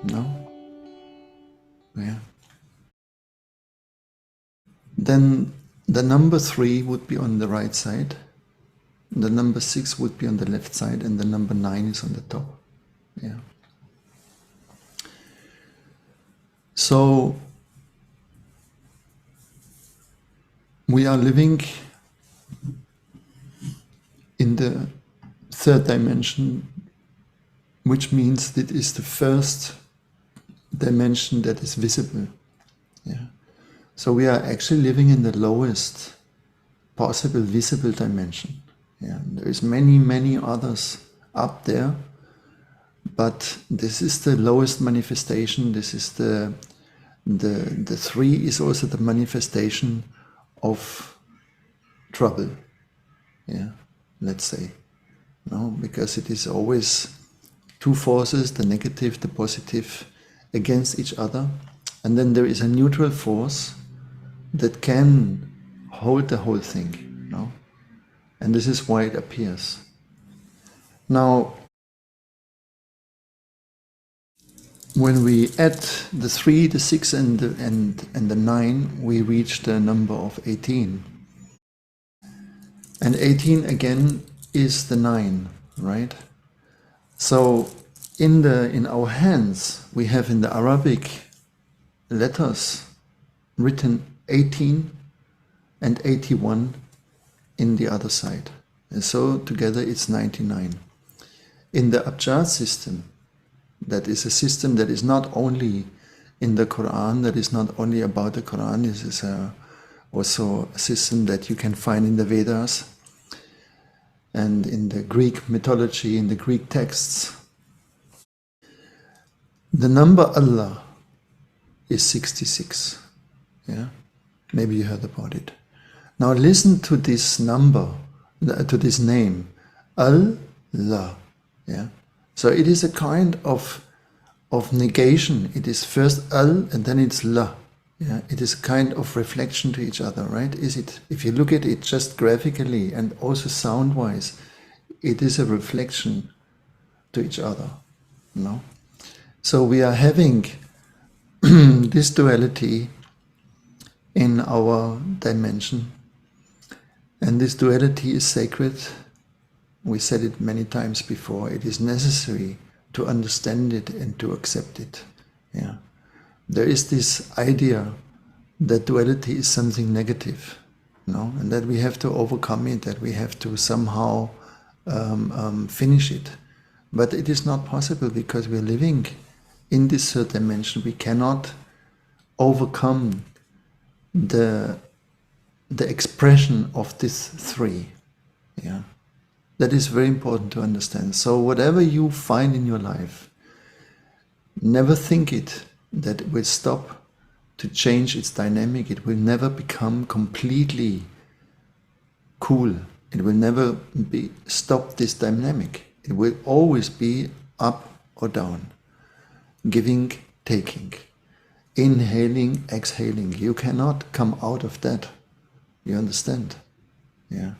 No? Yeah. Then the number 3 would be on the right side, the number 6 would be on the left side, and the number 9 is on the top. Yeah. So we are living in the third dimension, which means that is the first dimension that is visible. Yeah. So we are actually living in the lowest possible visible dimension. Yeah. There is many others up there, but this is the lowest manifestation. This is the 3 is also the manifestation of trouble. Yeah, let's say. No, because it is always two forces, the negative, the positive, against each other, and then there is a neutral force that can hold the whole thing. No? And this is why it appears. Now, when we add the 3, the 6 and the 9, we reach the number of 18. And 18 again is the 9, right? So in our hands we have in the Arabic letters written 18 and 81 in the other side. And so together it's 99. In the Abjad system, that is a system that is not only in the Quran, that is not only about the Quran, this is also a system that you can find in the Vedas and in the Greek mythology, in the Greek texts. The number Allah is 66. Yeah? Maybe you heard about it. Now listen to this number, to this name, Allah. Yeah? So it is a kind of negation. It is first Al and then it's La. Yeah? It is a kind of reflection to each other, right? Is it? If you look at it just graphically and also sound-wise, it is a reflection to each other. No? So we are having this duality in our dimension, and this duality is sacred. We said it many times before. It is necessary to understand it and to accept it. Yeah. There is this idea that duality is something negative, no? And that we have to overcome it, that we have to somehow finish it. But it is not possible because we are living in this third dimension. We cannot overcome the expression of this 3. Yeah. That is very important to understand. So whatever you find in your life, never think it that it will stop to change its dynamic. It will never become completely cool. It will never stop this dynamic. It will always be up or down, giving, taking, inhaling, exhaling. You cannot come out of that. You understand? Yeah.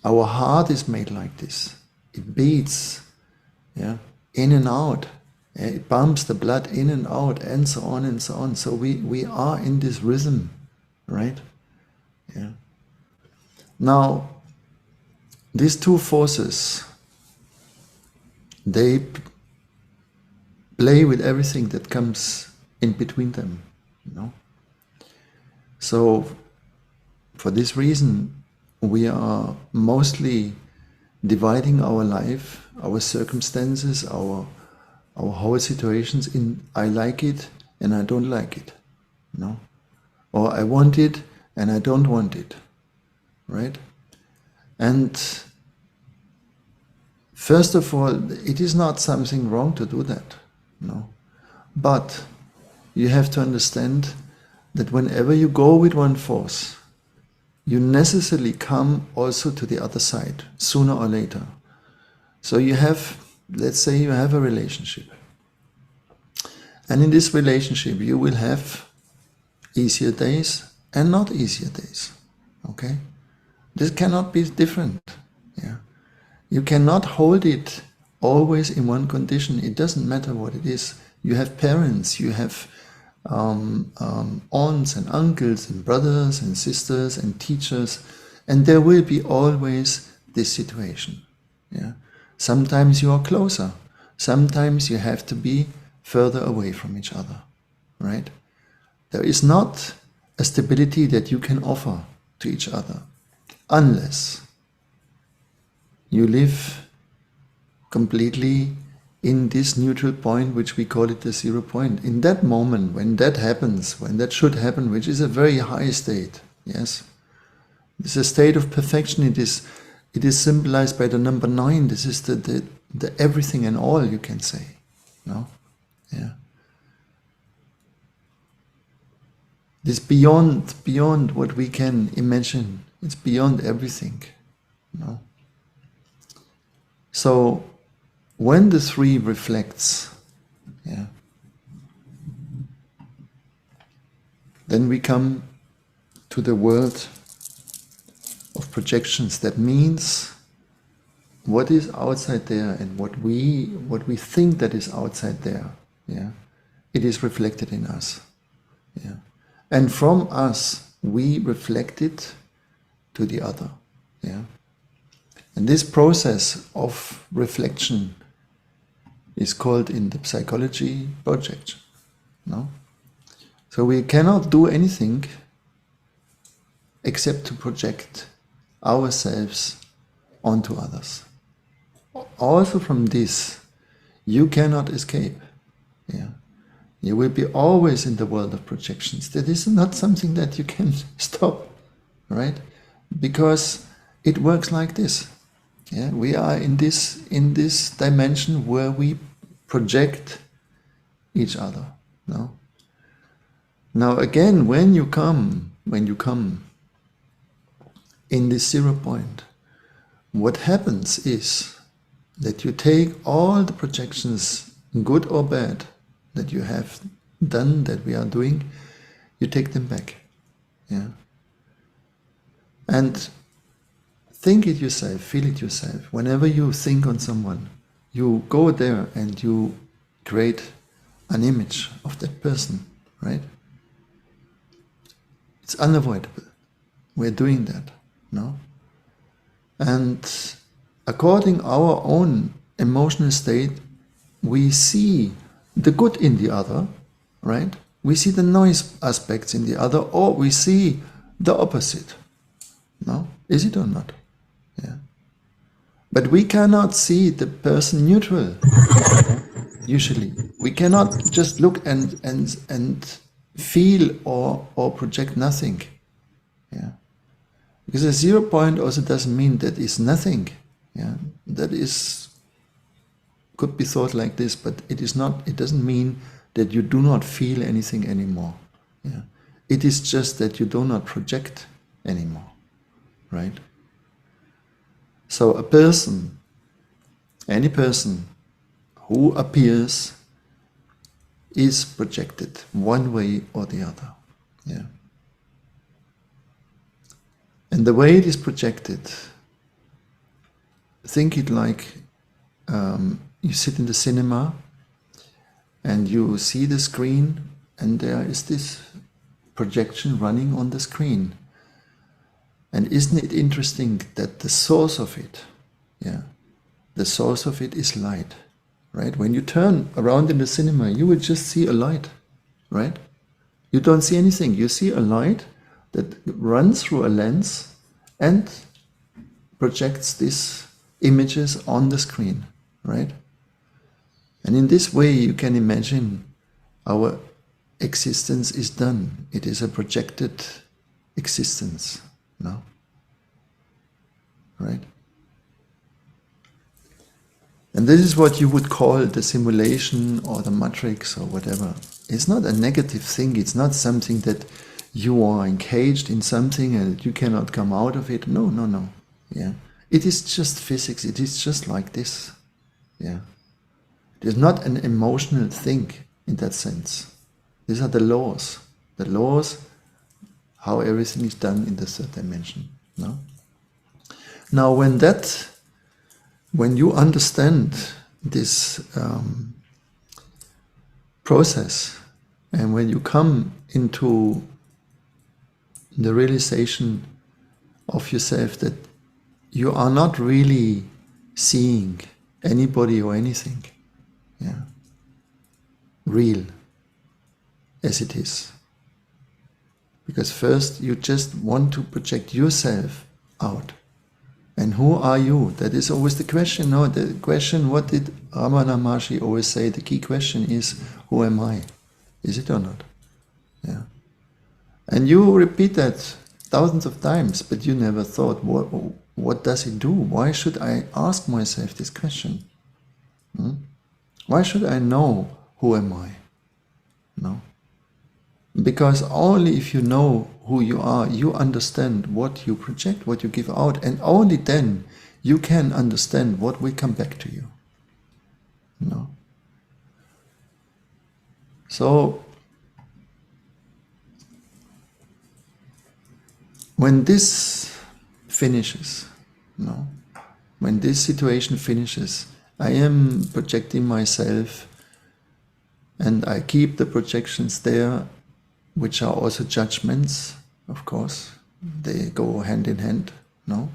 Our heart is made like this. It beats, yeah, in and out. It pumps the blood in and out, and so on and so on. So we are in this rhythm, right? Yeah. Now, these two forces, they play with everything that comes in between them, you know. So, for this reason, we are mostly dividing our life, our circumstances, our whole situations in I like it and I don't like it, you know? Or I want it and I don't want it, right? And first of all, it is not something wrong to do that, no. But you have to understand that whenever you go with one force, you necessarily come also to the other side, sooner or later. So you have, let's say you have a relationship. And in this relationship you will have easier days and not easier days. Okay? This cannot be different. Yeah? You cannot hold it always in one condition. It doesn't matter what it is. You have parents, you have aunts and uncles and brothers and sisters and teachers, and there will be always this situation. Yeah? Sometimes you are closer, sometimes you have to be further away from each other, right? There is not a stability that you can offer to each other unless you live completely in this neutral point, which we call it the 0 point. In that moment, when that happens, when that should happen, which is a very high state, yes, it's a state of perfection. It is symbolized by the number 9. This is the everything and all, you can say. No? Yeah. This beyond what we can imagine. It's beyond everything. No? So when the 3 reflects, yeah, then we come to the world of projections. That means what is outside there and what we think that is outside there, yeah, it is reflected in us. Yeah. And from us we reflect it to the other. Yeah. And this process of reflection is called in the psychology projection. No? So we cannot do anything except to project ourselves onto others. Also from this, you cannot escape. Yeah. You will be always in the world of projections. That is not something that you can stop, right? Because it works like this. Yeah, we are in this dimension where we project each other. No? Now again, when you come in this 0 point, what happens is that you take all the projections, good or bad, that you have done, that we are doing, you take them back. Yeah. And think it yourself, feel it yourself. Whenever you think on someone, you go there and you create an image of that person, right? It's unavoidable. We're doing that, no? And according to our own emotional state, we see the good in the other, right? We see the nice aspects in the other, or we see the opposite. No? Is it or not? Yeah. But we cannot see the person neutral. Usually, we cannot just look and feel or project nothing. Yeah. Because a 0 point also doesn't mean that is nothing. Yeah. That could be thought like this, but it is not. It doesn't mean that you do not feel anything anymore. Yeah. It is just that you do not project anymore. Right? So a person, any person who appears is projected one way or the other. Yeah. And the way it is projected, think it like you sit in the cinema and you see the screen and there is this projection running on the screen. And isn't it interesting that the source of it, yeah, the source of it is light, right? When you turn around in the cinema, you will just see a light, right? You don't see anything. You see a light that runs through a lens and projects these images on the screen, right? And in this way, you can imagine our existence is done. It is a projected existence. No? Right? And this is what you would call the simulation or the matrix or whatever. It's not a negative thing. It's not something that you are engaged in something and you cannot come out of it. No, no, no. Yeah. It is just physics. It is just like this. Yeah. It is not an emotional thing in that sense. These are the laws. The laws how everything is done in the third dimension. No? Now, when you understand this process. And when you come into the realization of yourself that you are not really seeing anybody or anything, yeah, real as it is. Because first you just want to project yourself out. And who are you? That is always the question. No, the question, what did Ramana Maharshi always say? The key question is, who am I? Is it or not? Yeah. And you repeat that thousands of times, but you never thought, what does it do? Why should I ask myself this question? Why should I know who am I? No. Because only if you know who you are, you understand what you project, what you give out, and only then you can understand what will come back to you. No. So, when this finishes, no, when this situation finishes, I am projecting myself, and I keep the projections there, which are also judgments, of course. They go hand in hand, no?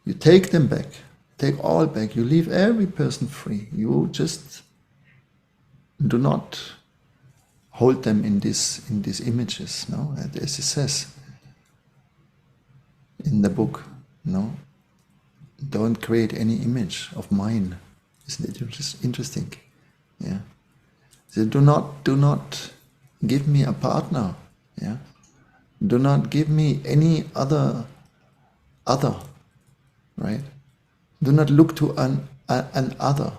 You take them back, take all back, you leave every person free. You just do not hold them in these images, no? As it says in the book, no? Don't create any image of mine. Isn't it just interesting? Yeah. So do not give me a partner, yeah. Do not give me any other, right? Do not look to an other,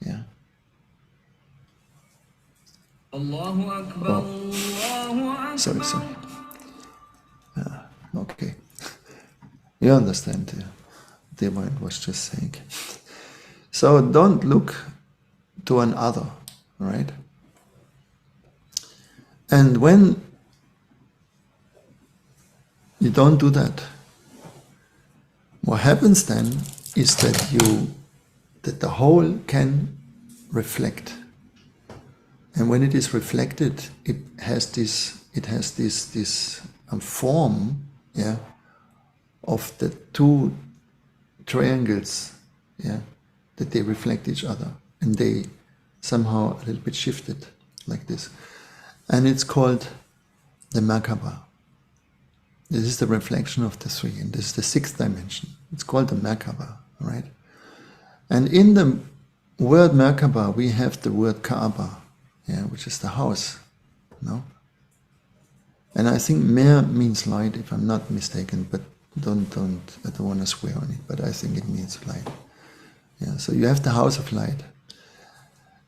yeah. Allahu Akbar, Allahu Akbar. Sorry. Okay. You understand, the mind was just saying. So don't look to an other, right? And when you don't do that, what happens then is that the whole can reflect. And when it is reflected, it has this form, yeah, of the two triangles, yeah, that they reflect each other, and they somehow a little bit shifted like this. And it's called the Merkaba. This is the reflection of the three, and this is the sixth dimension. It's called the Merkaba, right? And in the word Merkaba, we have the word Kaaba, yeah, which is the house, no? And I think Mer means light, if I'm not mistaken, but I don't want to swear on it, but I think it means light. Yeah, so you have the house of light.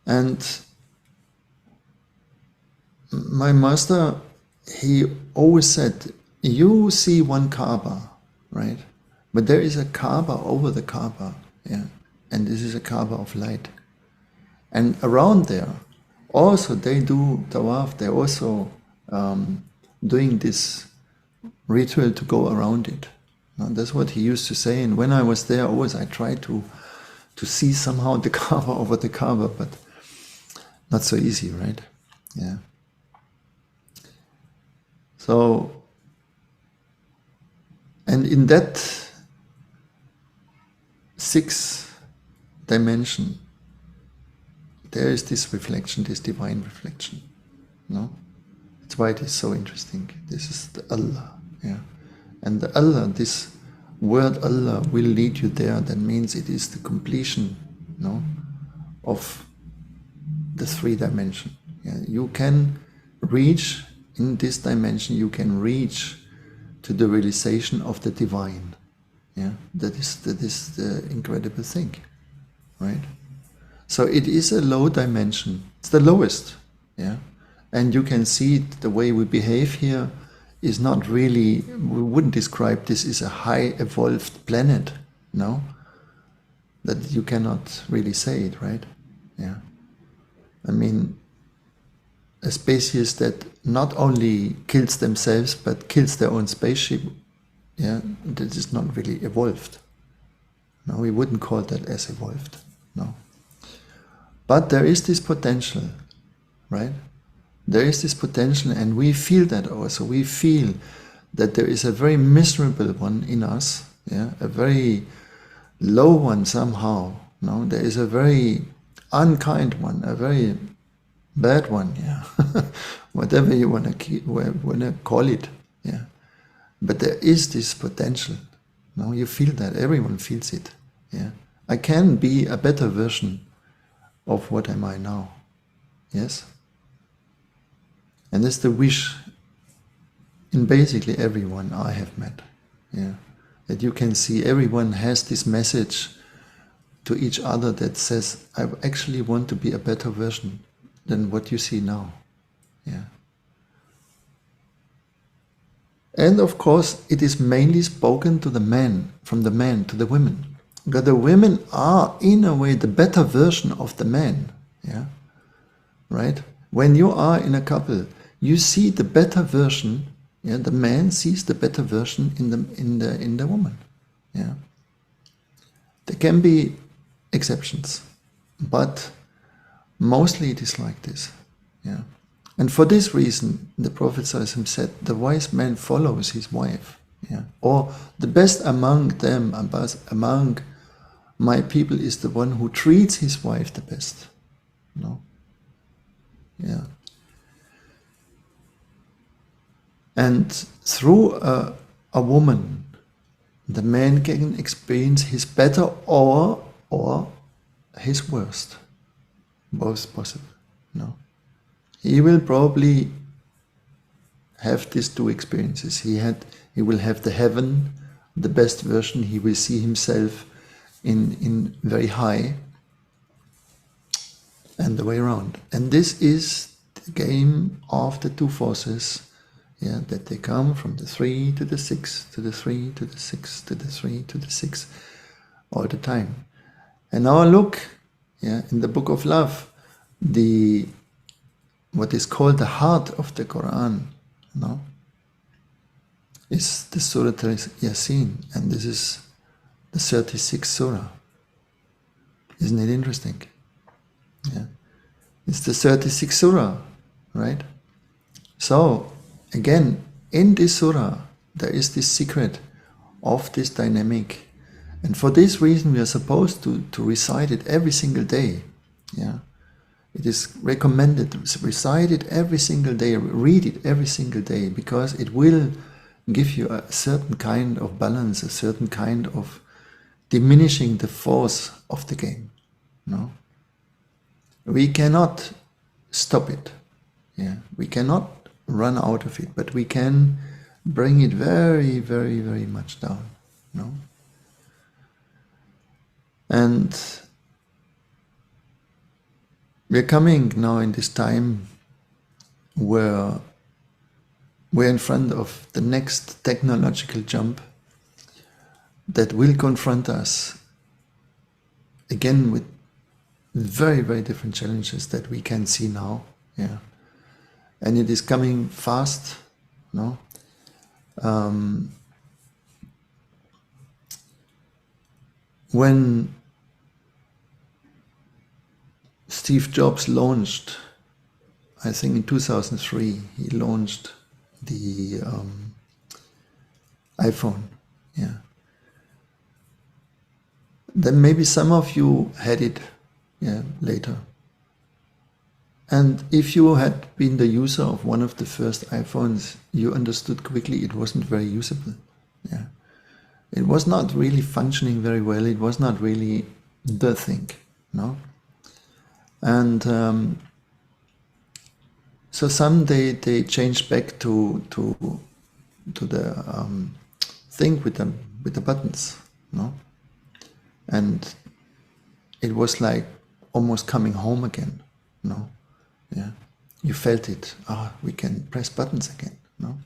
And my master, he always said, you see one Kaaba, right? But there is a Kaaba over the Kaaba, yeah? And this is a Kaaba of light. And around there, also they do tawaf, they're also doing this ritual to go around it. Now, that's what he used to say, and when I was there, always I tried to see somehow the Kaaba over the Kaaba, but not so easy, right? Yeah. So, and in that sixth dimension, there is this reflection, this divine reflection. No? That's why it is so interesting. This is the Allah. Yeah. And the Allah, this word Allah will lead you there. That means it is the completion, no, of the three dimension. Yeah. You can reach, in this dimension, you can reach to the realization of the divine. Yeah. That is the incredible thing, right? So it is a low dimension. It's the lowest. Yeah. And you can see the way we behave here is not really, we wouldn't describe this as a high evolved planet, no? That you cannot really say it, right? Yeah. I mean, a species that not only kills themselves, but kills their own spaceship, yeah, that is not really evolved. No, we wouldn't call that as evolved, no. But there is this potential right? There is this potential, and we feel that also. We feel that there is a very miserable one in us, yeah, a very low one somehow. No, there is a very unkind one, a very bad one, yeah, whatever you want to call it, yeah. But there is this potential. No, you feel that. Everyone feels it, yeah. I can be a better version of what am I now, yes. And that's the wish in basically everyone I have met. Yeah. That you can see everyone has this message to each other that says, I actually want to be a better version than what you see now. Yeah. And of course, it is mainly spoken to the men, from the men to the women. Because the women are, in a way, the better version of the men. Yeah. Right? When you are in a couple, you see the better version. Yeah, the man sees the better version in the woman. Yeah, there can be exceptions, but mostly it is like this. Yeah, and for this reason, the Prophet ﷺ said, "The wise man follows his wife." Yeah, or the best among them, among my people, is the one who treats his wife the best. No. Yeah. And through a woman, the man can experience his better or his worst. Both possible. No. He will probably have these two experiences. He will have the heaven, the best version. He will see himself in very high, and the way around. And this is the game of the two forces. Yeah, that they come from the 3 to the 6, to the 3 to the 6, to the 3 to the 6, all the time. And now look, yeah, in the book of love, what is called the heart of the Quran, no, is the Surah Yasin, and this is the 36th Surah. Isn't it interesting? Yeah, it's the 36th Surah, right? So again, in this surah, there is this secret of this dynamic. And for this reason, we are supposed to recite it every single day. Yeah, it is recommended to recite it every single day, read it every single day, because it will give you a certain kind of balance, a certain kind of diminishing the force of the game. No, we cannot stop it. Yeah, we cannot run out of it, but we can bring it very, very, very much down. No? And we're coming now in this time where we're in front of the next technological jump that will confront us again with very, very different challenges that we can see now. Yeah. And it is coming fast, no? When Steve Jobs launched, I think in 2003, he launched the iPhone, yeah. Then maybe some of you had it, yeah, later. And if you had been the user of one of the first iPhones, you understood quickly it wasn't very usable. Yeah, it was not really functioning very well. It was not really the thing, no. And so someday they changed back to the thing with the buttons, no. And it was like almost coming home again, no. Yeah, you felt it. We can press buttons again, no?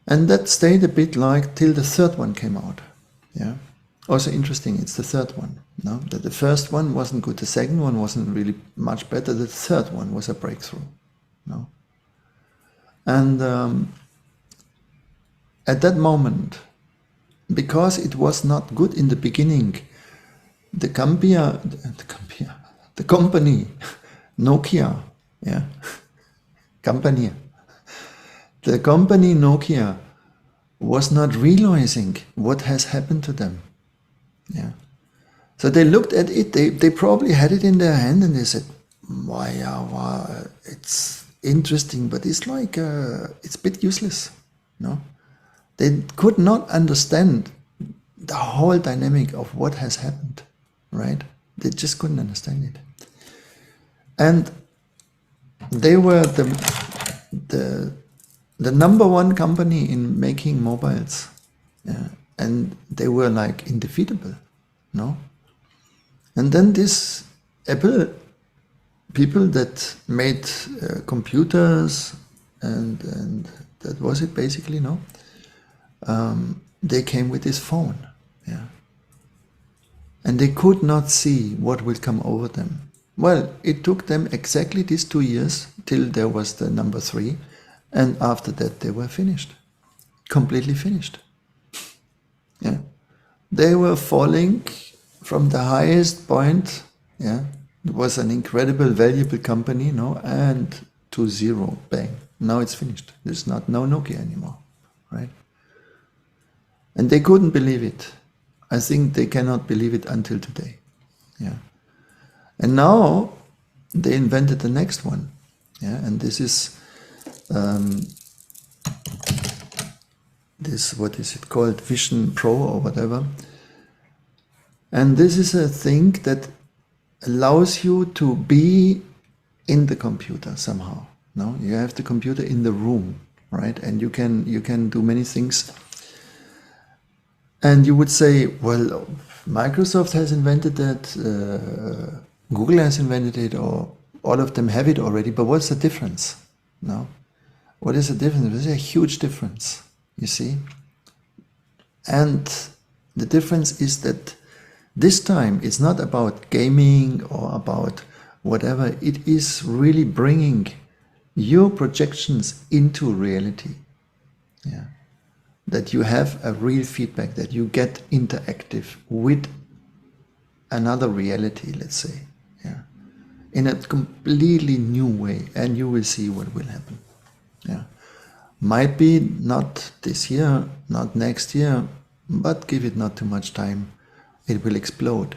And that stayed a bit like till the third one came out. Yeah, also interesting. It's the third one. No, that the first one wasn't good. The second one wasn't really much better. The third one was a breakthrough. No, and at that moment, because it was not good in the beginning, the company Nokia, yeah, company. The company Nokia was not realizing what has happened to them. Yeah. So they looked at it, they probably had it in their hand and they said, wow, it's interesting, but it's like, it's a bit useless. No? They could not understand the whole dynamic of what has happened, right? They just couldn't understand it. And they were the number one company in making mobiles. Yeah. And they were like indefeatable, no? And then this Apple people that made computers and that was it basically, no? They came with this phone, yeah. And they could not see what will come over them. Well, it took them exactly these 2 years till there was the number 3, and after that they were finished, completely finished. Yeah, they were falling from the highest point. Yeah, it was an incredible, valuable company, no, and to zero, bang. Now it's finished. There's no Nokia anymore, right? And they couldn't believe it. I think they cannot believe it until today. Yeah. And now they invented the next one. Yeah, and this is this, what is it called, Vision Pro or whatever. And this is a thing that allows you to be in the computer somehow. No, you have the computer in the room, right? And you can do many things. And you would say, well, Microsoft has invented that, Google has invented it, or all of them have it already, but what's the difference? No? What is the difference? There's a huge difference, you see? And the difference is that this time it's not about gaming or about whatever, it is really bringing your projections into reality. Yeah. That you have a real feedback, that you get interactive with another reality, let's say, yeah, in a completely new way, and you will see what will happen. Yeah, might be not this year, not next year, but give it not too much time, it will explode.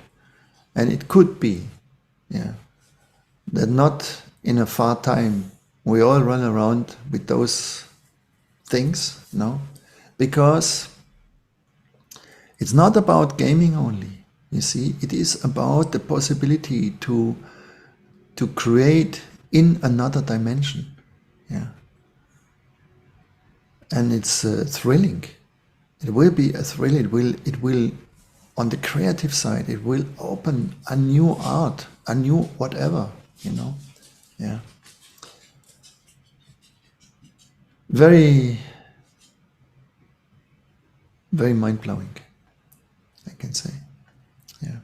And it could be, yeah, that not in a far time we all run around with those things, no? Because it's not about gaming only, you see, it is about the possibility to create in another dimension, yeah. And it's thrilling. It will be a thrill. It will, on the creative side, it will open a new art, a new whatever, you know, yeah. Very, very mind-blowing, I can say, yeah.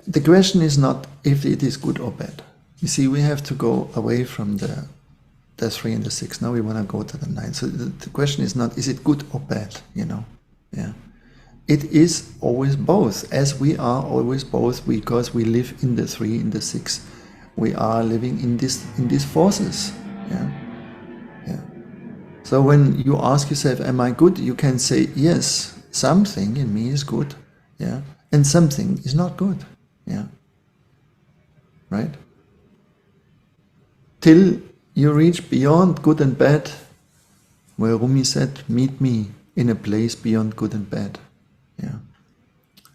The question is not if it is good or bad. You see, we have to go away from the 3 and the 6. Now we want to go to the 9. So the question is not, is it good or bad, you know, yeah. It is always both, as we are always both, because we live in the 3, in the 6. We are living in these forces, yeah. Yeah. So when you ask yourself, am I good? You can say, yes, something in me is good, yeah, and something is not good, yeah, right? Till you reach beyond good and bad, where Rumi said, meet me in a place beyond good and bad, yeah.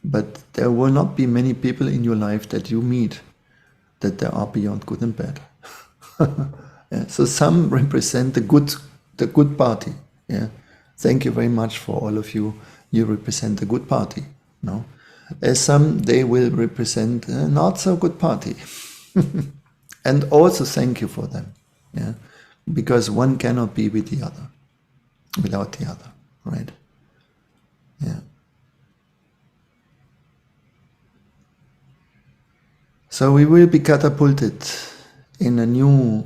But there will not be many people in your life that you meet that there are beyond good and bad. Yeah. So some represent the good party. Yeah, thank you very much for all of you. You represent the good party. No, as some they will represent a not so good party, and also thank you for them. Yeah, because one cannot be with the other, without the other, right? Yeah. So we will be catapulted in a new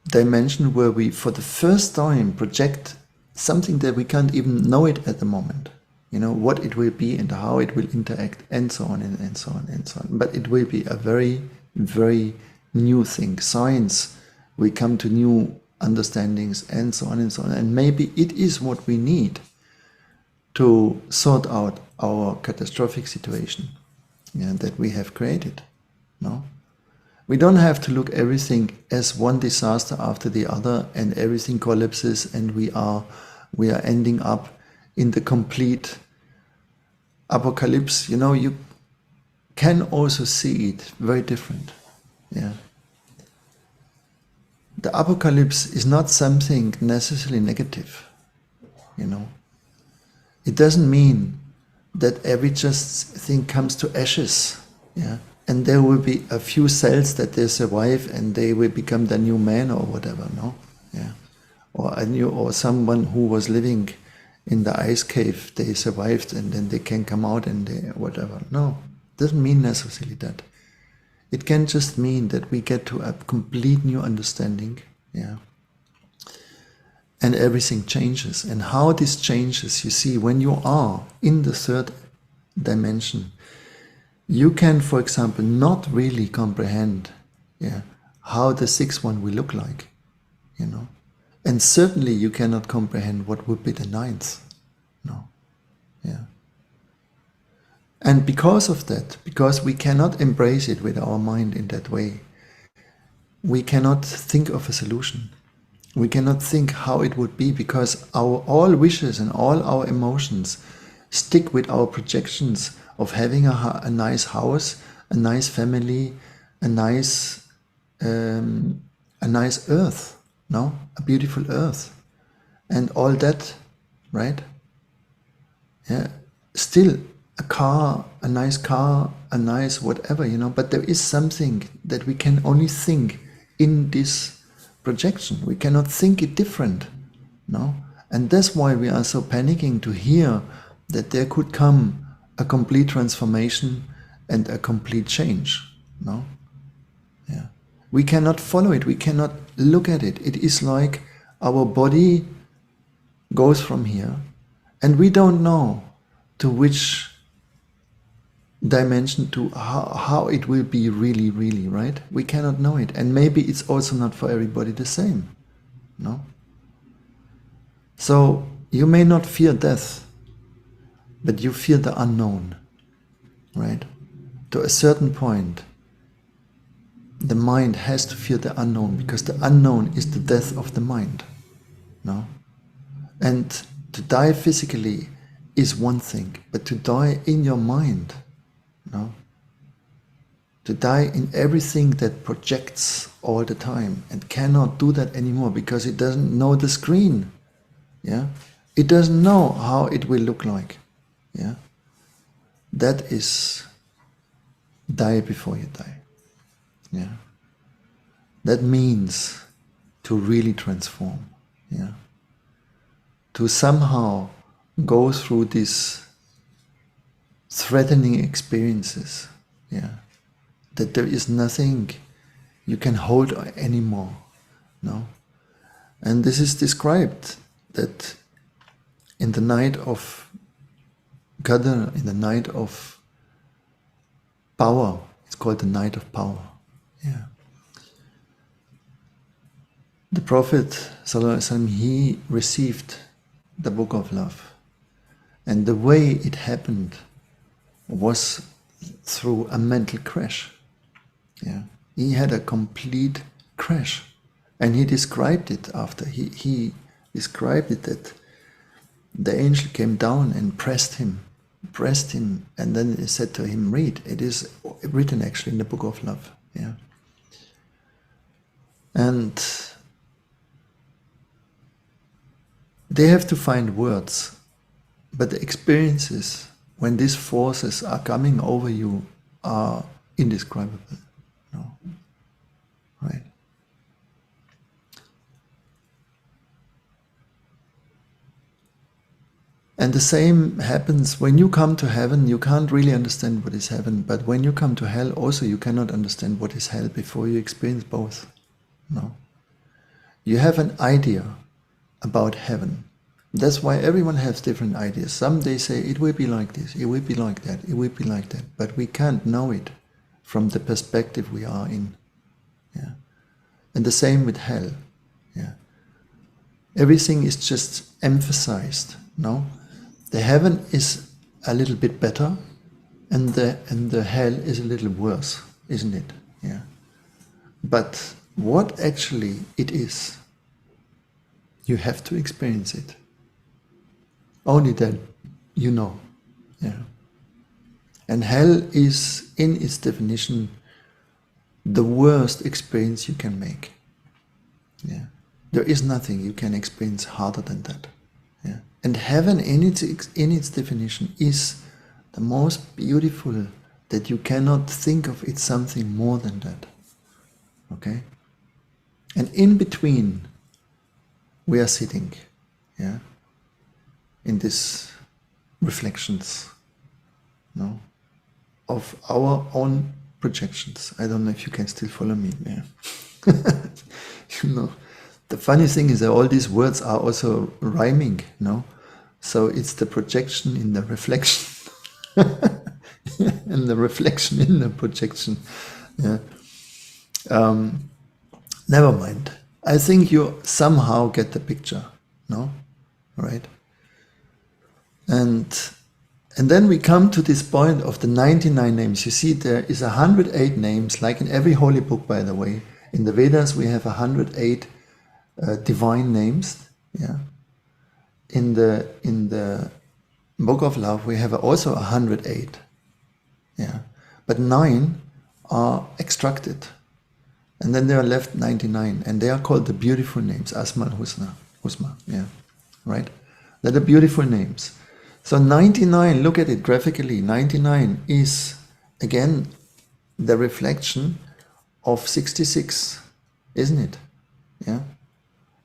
dimension where we, for the first time, project something that we can't even know it at the moment. You know, what it will be and how it will interact and so on and so on and so on. But it will be a very very new thing. Science, we come to new understandings and so on and so on. And maybe it is what we need to sort out our catastrophic situation, yeah, that we have created. No? We don't have to look everything as one disaster after the other and everything collapses and we are ending up in the complete apocalypse. You know, you can also see it very different. Yeah. The apocalypse is not something necessarily negative, you know. It doesn't mean that every just thing comes to ashes, yeah, and there will be a few cells that they survive and they will become the new man or whatever, no, yeah, or someone who was living in the ice cave, they survived and then they can come out and they whatever. No, it doesn't mean necessarily that. It can just mean that we get to a complete new understanding, yeah. And everything changes. And how this changes, you see, when you are in the third dimension, you can, for example, not really comprehend, yeah, how the sixth one will look like, you know. And certainly you cannot comprehend what would be the ninth. No, yeah. And because of that, because we cannot embrace it with our mind in that way, we cannot think of a solution. We cannot think how it would be, because our all wishes and all our emotions stick with our projections of having a nice house, a nice family, a nice earth, no, a beautiful earth, and all that, right? Yeah, still a car, a nice whatever, you know. But there is something that we can only think in this projection. We cannot think it different, no? And that's why we are so panicking to hear that there could come a complete transformation and a complete change, no? Yeah. We cannot follow it, we cannot look at it. It is like our body goes from here and we don't know to which dimension, to how it will be really, right? We cannot know it. And maybe it's also not for everybody the same, no? So you may not fear death, but you fear the unknown, right? To a certain point, the mind has to fear the unknown, because the unknown is the death of the mind, no? And to die physically is one thing, but to die in your mind, no? To die in everything that projects all the time and cannot do that anymore because it doesn't know the screen, yeah? It doesn't know how it will look like, yeah? That is die before you die, yeah? That means to really transform, yeah? To somehow go through these threatening experiences, yeah, that there is nothing you can hold anymore, no? And this is described that in the night of Qadr, in the night of power, it's called the night of power, yeah. The Prophet ﷺ, he received the book of love, and the way it happened was through a mental crash. Yeah, he had a complete crash, and he described it after. He described it that the angel came down and pressed him, and then he said to him, "Read." It is written actually in the book of love. Yeah, and they have to find words, but the experiences when these forces are coming over you are indescribable, no? Right? And the same happens when you come to heaven. You can't really understand what is heaven, but when you come to hell also you cannot understand what is hell before you experience both, no? You have an idea about heaven. That's why everyone has different ideas. Some they say it will be like this, it will be like that, it will be like that, but we can't know it from the perspective we are in. Yeah. And the same with hell. Yeah. Everything is just emphasized. No? The heaven is a little bit better, and the hell is a little worse, isn't it? Yeah. But what actually it is, you have to experience it. Only then you know. Yeah. And hell is, in its definition, the worst experience you can make. Yeah. There is nothing you can experience harder than that. Yeah. And heaven, in its definition, is the most beautiful, that you cannot think of it something more than that. Okay? And in between, we are sitting, yeah, in these reflections, no, of our own projections. I don't know if you can still follow me. Yeah. You know, the funny thing is that all these words are also rhyming, no? So it's the projection in the reflection, and the reflection in the projection. Yeah. Never mind. I think you somehow get the picture, no? Right? And then we come to this point of the 99 names. You see, there is 108 names, like in every holy book, by the way. In the Vedas, we have 108 divine names. Yeah. In the Book of Love, we have also 108. Yeah. But 9 are extracted. And then there are left 99. And they are called the beautiful names. Asma and Husma. Yeah. Right? They're the beautiful names. So 99, look at it graphically. 99 is, again, the reflection of 66, isn't it? Yeah.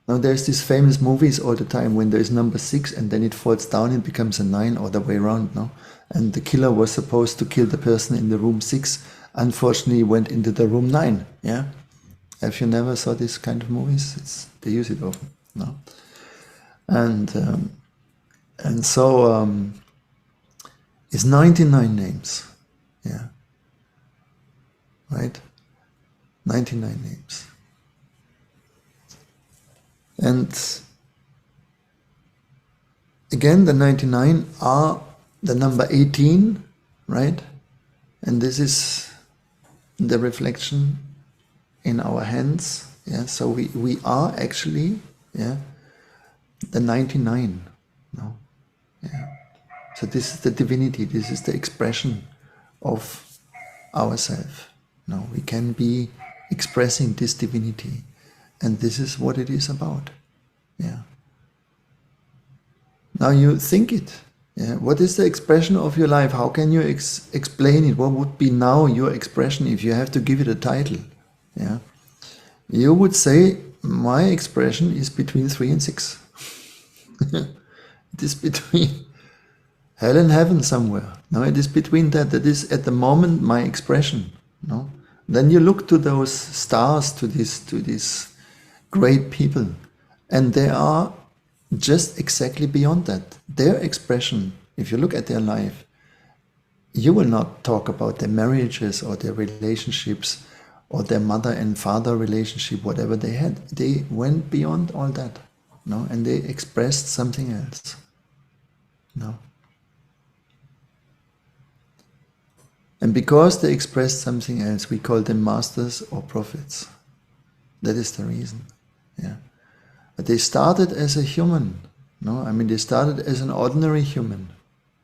Now there's these famous movies all the time when there is number 6 and then it falls down and becomes a 9, or the way around, no? And the killer was supposed to kill the person in the room 6, unfortunately went into the room 9. Yeah. Have you never saw this kind of movies? They use it often, no? And so it's 99 names. Yeah. Right? 99 names. And again, the 99 are the number 18, right? And this is the reflection in our hands. Yeah. So we are actually, yeah, the 99. No? Yeah. So this is the divinity, this is the expression of ourself. No, we can be expressing this divinity, and this is what it is about. Yeah. Now you think it. Yeah. What is the expression of your life? How can you explain it? What would be now your expression if you have to give it a title? Yeah. You would say, my expression is between 3 and 6. It is between hell and heaven somewhere. No, it is between that. That is at the moment my expression. No, then you look to those stars, to these great people, and they are just exactly beyond that. Their expression, if you look at their life, you will not talk about their marriages or their relationships or their mother and father relationship, whatever they had. They went beyond all that. No, and they expressed something else. No. And because they expressed something else, we call them masters or prophets. That is the reason. Yeah. But they started as a human. No, I mean, they started as an ordinary human,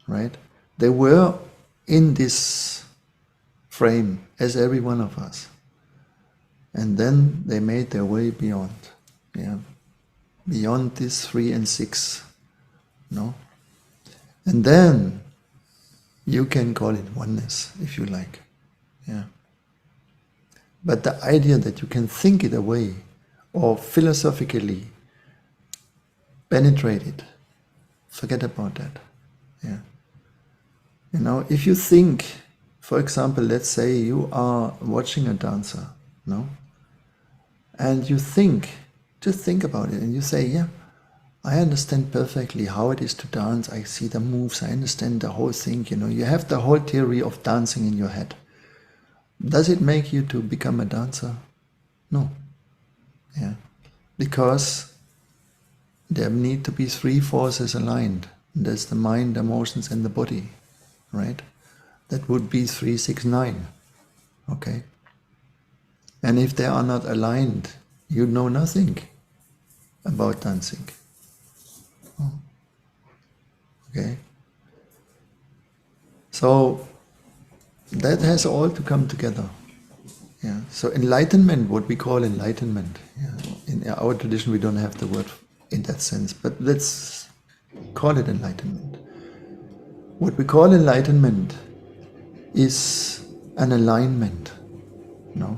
right? They were in this frame as every one of us. And then they made their way beyond. Yeah. Beyond this 3 and 6, no? And then you can call it oneness, if you like, yeah. But the idea that you can think it away or philosophically penetrate it, forget about that, yeah. You know, if you think, for example, let's say you are watching a dancer, no? And you think, just think about it, and you say, yeah, I understand perfectly how it is to dance. I see the moves, I understand the whole thing, you know. You have the whole theory of dancing in your head. Does it make you to become a dancer? No. Yeah. Because there need to be three forces aligned. There's the mind, emotions, and the body, right? That would be 3, 6, 9. Okay? And if they are not aligned, you know nothing about dancing. Okay? So that has all to come together. Yeah. So enlightenment, what we call enlightenment. Yeah. In our tradition, we don't have the word in that sense, but let's call it enlightenment. What we call enlightenment is an alignment. No?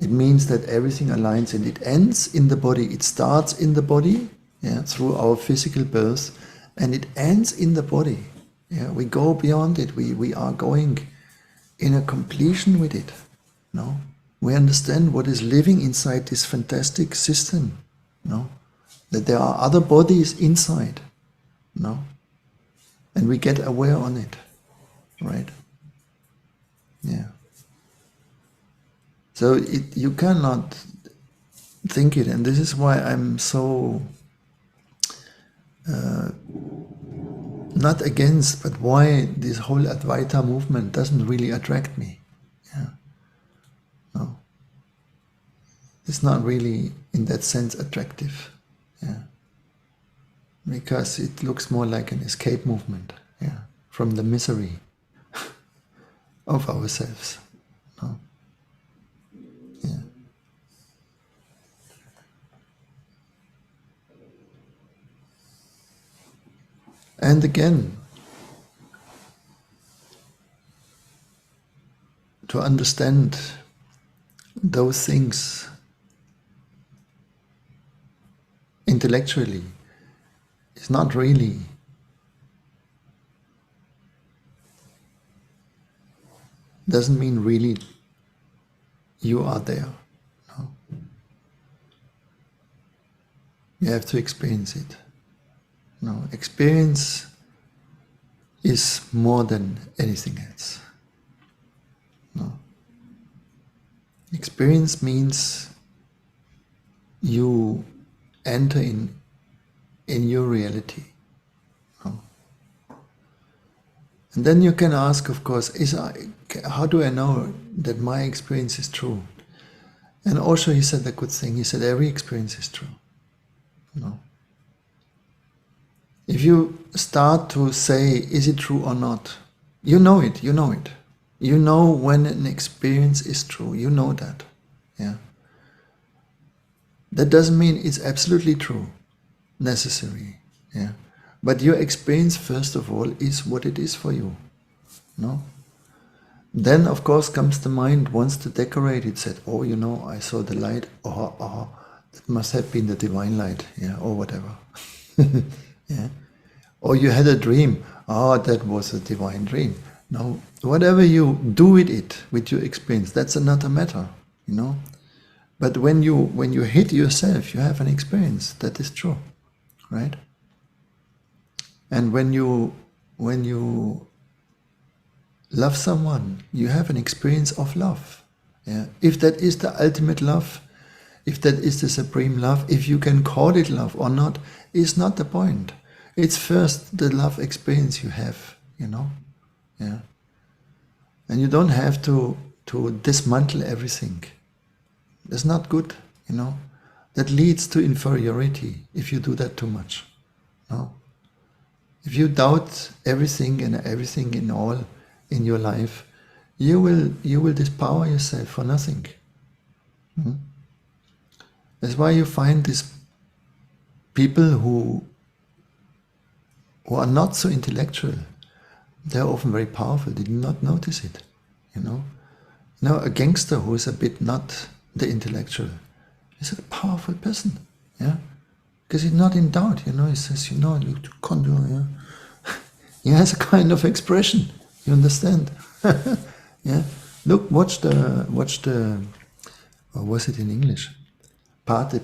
It means that everything aligns and it ends in the body. It starts in the body, yeah, through our physical birth, and it ends in the body. Yeah, we go beyond it. We are going in a completion with it. No, we understand what is living inside this fantastic system. No, that there are other bodies inside. No, and we get aware on it. Right. Yeah. So you cannot think it, and this is why I'm so not against, but why this whole Advaita movement doesn't really attract me. Yeah. No. It's not really, in that sense, attractive. Yeah. Because it looks more like an escape movement, yeah, from the misery of ourselves. No. Yeah. And again, to understand those things intellectually is not really doesn't mean really you are there. No. You have to experience it. No, experience is more than anything else. No. Experience means you enter in your reality. No. And then you can ask, of course, how do I know that my experience is true? And also he said a good thing. He said every experience is true. No. If you start to say, is it true or not? You know it, you know it. You know when an experience is true, you know that. Yeah. That doesn't mean it's absolutely true, necessary. Yeah. But your experience, first of all, is what it is for you. No? Then, of course, comes the mind, wants to decorate it, said, oh, you know, I saw the light, that must have been the divine light, yeah, or whatever. Yeah. Or you had a dream, that was a divine dream. No, whatever you do with your experience, that's another matter, you know. But when you hit yourself, you have an experience that is true, right? And when you love someone, you have an experience of love. Yeah. If that is the ultimate love, if that is the supreme love, if you can call it love or not, is not the point. It's first the love experience you have, you know. Yeah. And you don't have to dismantle everything. That's not good, you know. That leads to inferiority if you do that too much. No. If you doubt everything and everything in all in your life, you will dispower yourself for nothing. That's why you find these people who are not so intellectual. They're often very powerful. They do not notice it, you know. Now a gangster who is a bit not the intellectual is a powerful person, yeah, because he's not in doubt, you know. He says, you know, you can't do, yeah. He has a kind of expression. You understand? Yeah. Look, watch the. Or was it in English? Pate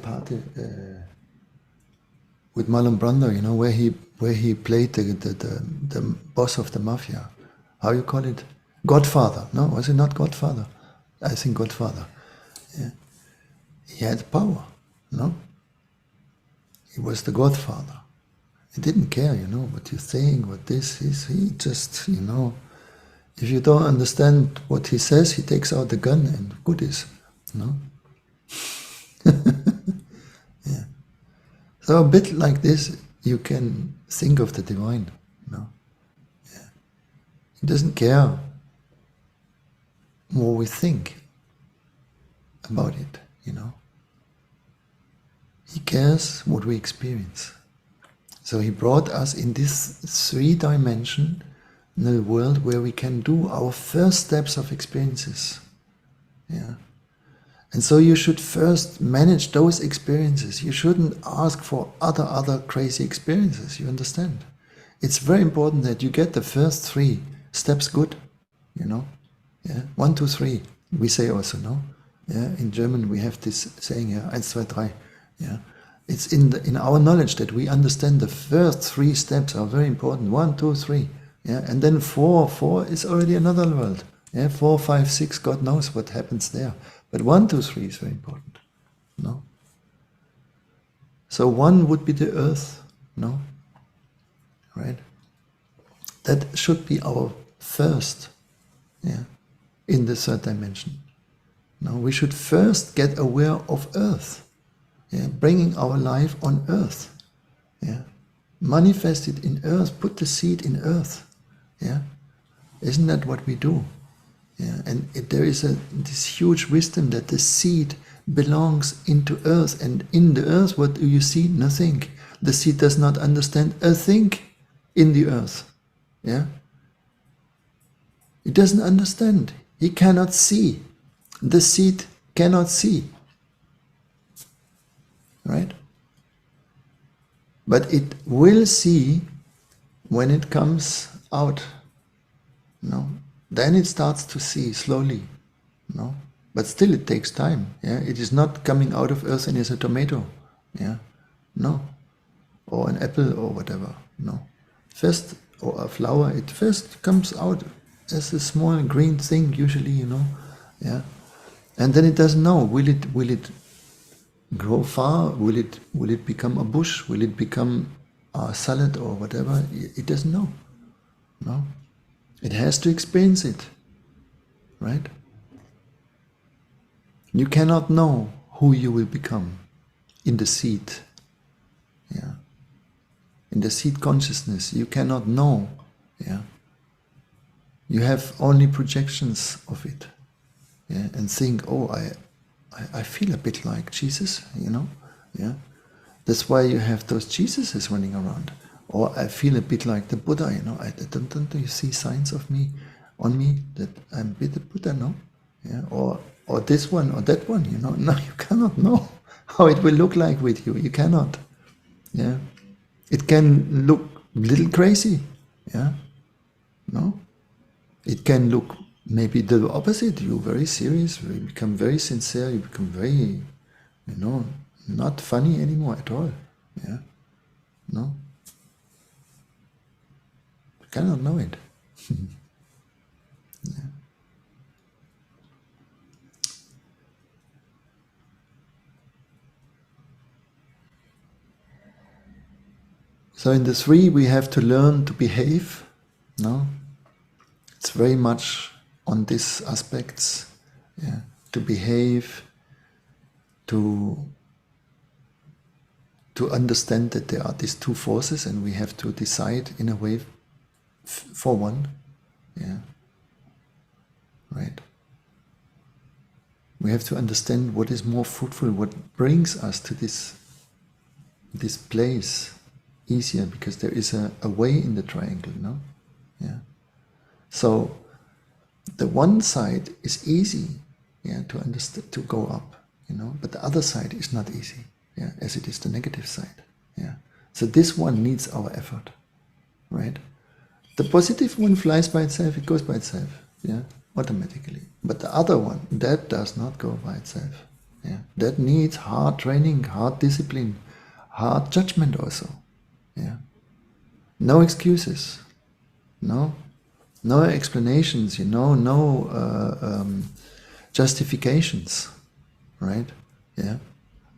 with Marlon Brando, you know, where he played the boss of the mafia. How you call it? Godfather. No, was it not Godfather? I think Godfather. Yeah. He had power, no? He was the Godfather. He didn't care, what you think, what this is. He just, if you don't understand what he says, he takes out the gun and goodies, no? Yeah. So a bit like this, you can think of the divine, no? Yeah. He doesn't care what we think about it, He cares what we experience. So he brought us in this three-dimensional world where we can do our first steps of experiences. Yeah. And so you should first manage those experiences. You shouldn't ask for other crazy experiences, you understand? It's very important that you get the first 3 steps good, Yeah, 1, 2, 3. We say also, no? Yeah, in German we have this saying here, 1, 2, 3. Yeah, it's in our knowledge that we understand the first 3 steps are very important. 1, 2, 3. Yeah, and then 4 is already another world. Yeah, 4, 5, 6, God knows what happens there. But 1, 2, 3 is very important. No. So 1 would be the earth. No. Right. That should be our first. Yeah. In the 3rd dimension. No, we should first get aware of earth. Yeah, bringing our life on earth. Yeah, manifest it in earth. Put the seed in earth. Yeah, isn't that what we do? Yeah, and there is this huge wisdom that the seed belongs into earth, and in the earth, what do you see? Nothing. The seed does not understand a thing in the earth. Yeah, it doesn't understand. He cannot see. The seed cannot see. Right? But it will see when it comes out. No? Then it starts to see slowly. No? But still it takes time. Yeah? It is not coming out of earth and is a tomato. Yeah? No. Or an apple or whatever. No. First, or a flower, it first comes out as a small green thing usually, Yeah? And then it doesn't know, will it grow far? Will it become a bush? Will it become a salad or whatever? It doesn't know. No. It has to experience it. Right? You cannot know who you will become in the seed. Yeah. In the seed consciousness, you cannot know. Yeah. You have only projections of it. Yeah, and think, oh, I feel a bit like Jesus, Yeah, that's why you have those Jesuses running around. Or I feel a bit like the Buddha, I don't you see signs of me on me that I'm a bit the Buddha, no? Yeah, or this one or that one, No, you cannot know how it will look like with you. You cannot. Yeah, it can look a little crazy. Yeah, no, it can look. Maybe the opposite, you're very serious, you become very sincere, you become very, not funny anymore at all. Yeah? No? You cannot know it. Yeah. So in the 3 we have to learn to behave. No? It's very much on these aspects, yeah, to behave, to understand that there are these 2 forces and we have to decide in a way for one. Yeah. Right. We have to understand what is more fruitful, what brings us to this place easier, because there is a way in the triangle, no? Yeah. So the one side is easy, yeah, to understand, to go up, but the other side is not easy, yeah, as it is the negative side, yeah. So this one needs our effort, right? The positive one flies by itself, it goes by itself, yeah, automatically. But the other one, that does not go by itself, yeah. That needs hard training, hard discipline, hard judgment also, yeah. No excuses, no. no explanations, no justifications, right? Yeah,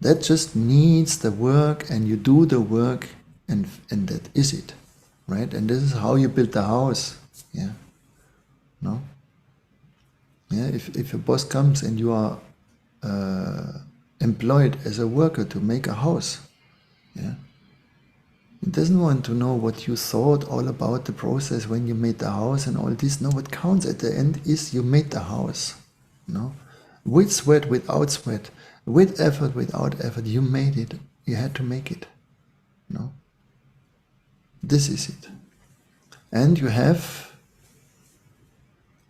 that just needs the work, and you do the work, and that is it, right? And this is how you build the house. Yeah, no. Yeah, if your boss comes and you are employed as a worker to make a house, yeah, he doesn't want to know what you thought all about the process when you made the house and all this. No, what counts at the end is you made the house. No, with sweat, without sweat, with effort, without effort, you made it. You had to make it. No, this is it, and you have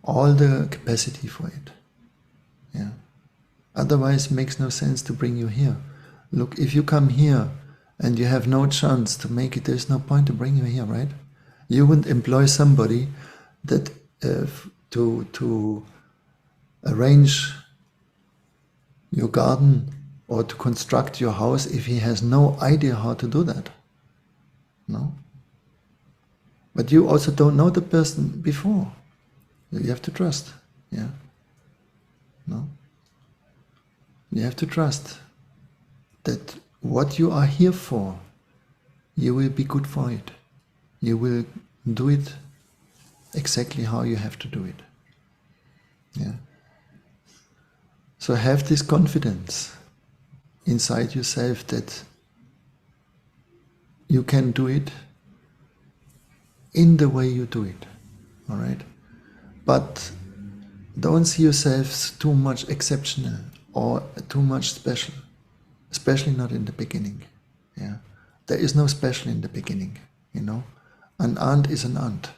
all the capacity for it. Yeah. Otherwise, it makes no sense to bring you here. Look, if you come here and you have no chance to make it, there's no point to bring you here, right? You wouldn't employ somebody that to arrange your garden or to construct your house if he has no idea how to do that. No? But you also don't know the person before. You have to trust. Yeah? No? You have to trust that what you are here for, you will be good for it. You will do it exactly how you have to do it. Yeah. So have this confidence inside yourself that you can do it in the way you do it. All right? But don't see yourselves too much exceptional or too much special, especially not in the beginning. Yeah, there is no special in the beginning. An ant is an ant.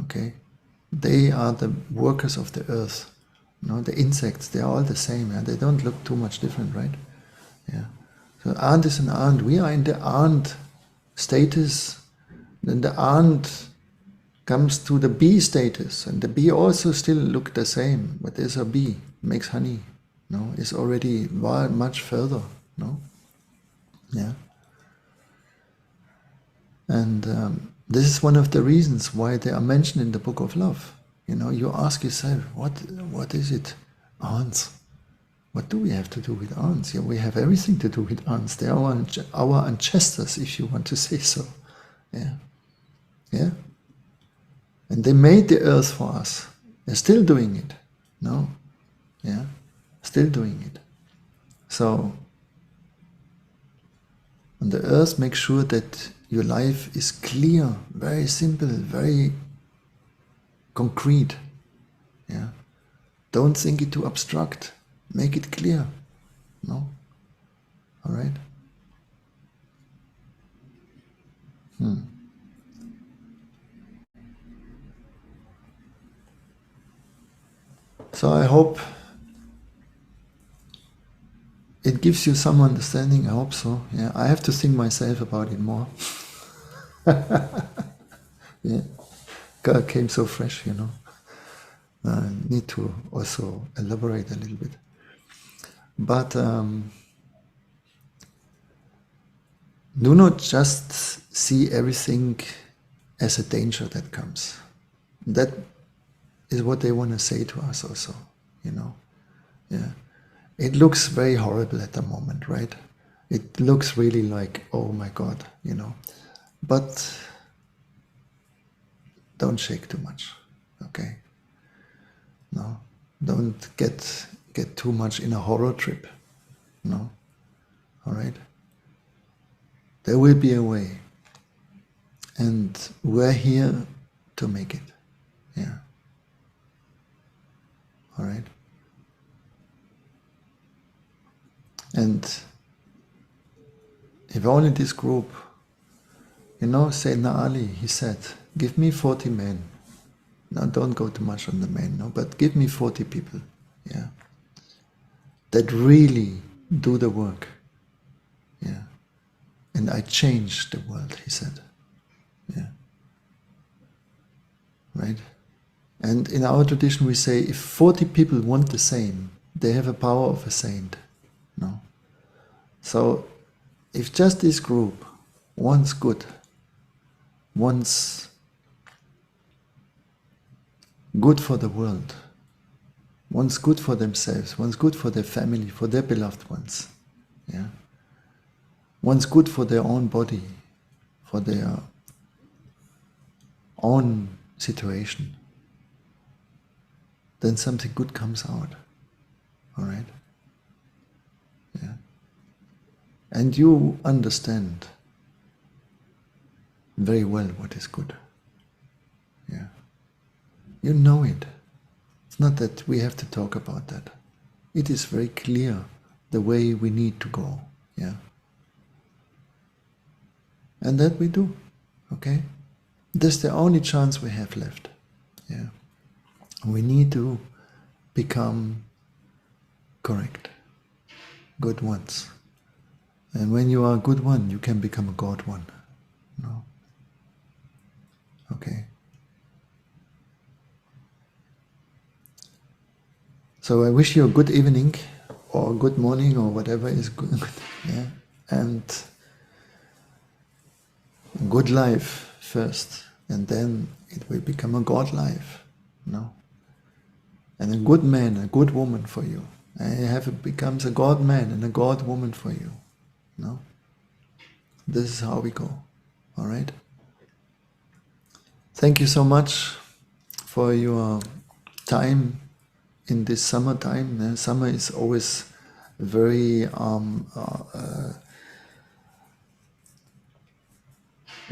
Okay, they are the workers of the earth. The insects, they are all the same. Yeah? They don't look too much different, right? Yeah. So ant is an ant. We are in the ant status. Then the ant comes to the bee status, and the bee also still look the same, but there's a bee, makes honey. No, it's already much further. No, yeah, and this is one of the reasons why they are mentioned in the Book of Love. You ask yourself, what is it? Ants. What do we have to do with ants? Yeah, we have everything to do with ants. They are our ancestors, if you want to say so. Yeah, yeah. And they made the earth for us. They're still doing it. No? Yeah? Still doing it. So, on the earth, make sure that your life is clear, very simple, very concrete. Yeah? Don't think it too abstract. Make it clear. No? Alright? So I hope it gives you some understanding. I hope so. Yeah, I have to think myself about it more. Yeah, God came so fresh, I need to also elaborate a little bit. But do not just see everything as a danger that comes. That is what they want to say to us also, Yeah. It looks very horrible at the moment, right? It looks really like, oh my God, But don't shake too much, okay? No, don't get too much in a horror trip. No, all right? There will be a way. And we're here to make it. Yeah. All right? And if only this group, Sayyidina Ali, he said, give me 40 men. Now don't go too much on the men, but give me 40 people, yeah, that really do the work, yeah, and I change the world, he said, yeah, right? And in our tradition we say, if 40 people want the same, they have a power of a saint, no? So, if just this group wants good, wants good for the world, wants good for themselves, wants good for their family, for their beloved ones, yeah, wants good for their own body, for their own situation, then something good comes out. All right? Yeah. And you understand very well what is good. Yeah. You know it. It's not that we have to talk about that. It is very clear the way we need to go. Yeah. And that we do. Okay? That's the only chance we have left. Yeah. We need to become correct, good ones. And when you are a good one, you can become a God one. No? Okay. So I wish you a good evening, or a good morning, or whatever is good. Yeah. And a good life first, and then it will become a God life. No? And a good man, a good woman for you. And it becomes a God man and a God woman for you. No? This is how we go. All right? Thank you so much for your time in this summertime. Summer is always a very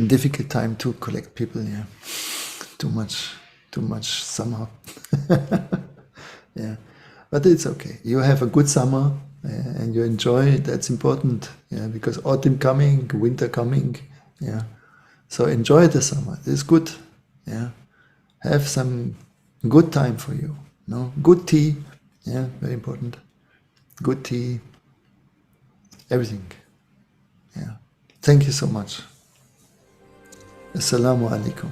difficult time to collect people. Yeah, too much summer. Yeah, but it's okay. You have a good summer and you enjoy it. That's important. Yeah, because autumn coming, winter coming. Yeah, so enjoy the summer. It's good. Yeah, have some good time for you. No, good tea. Yeah, very important. Good tea. Everything. Yeah. Thank you so much. Assalamu alaikum.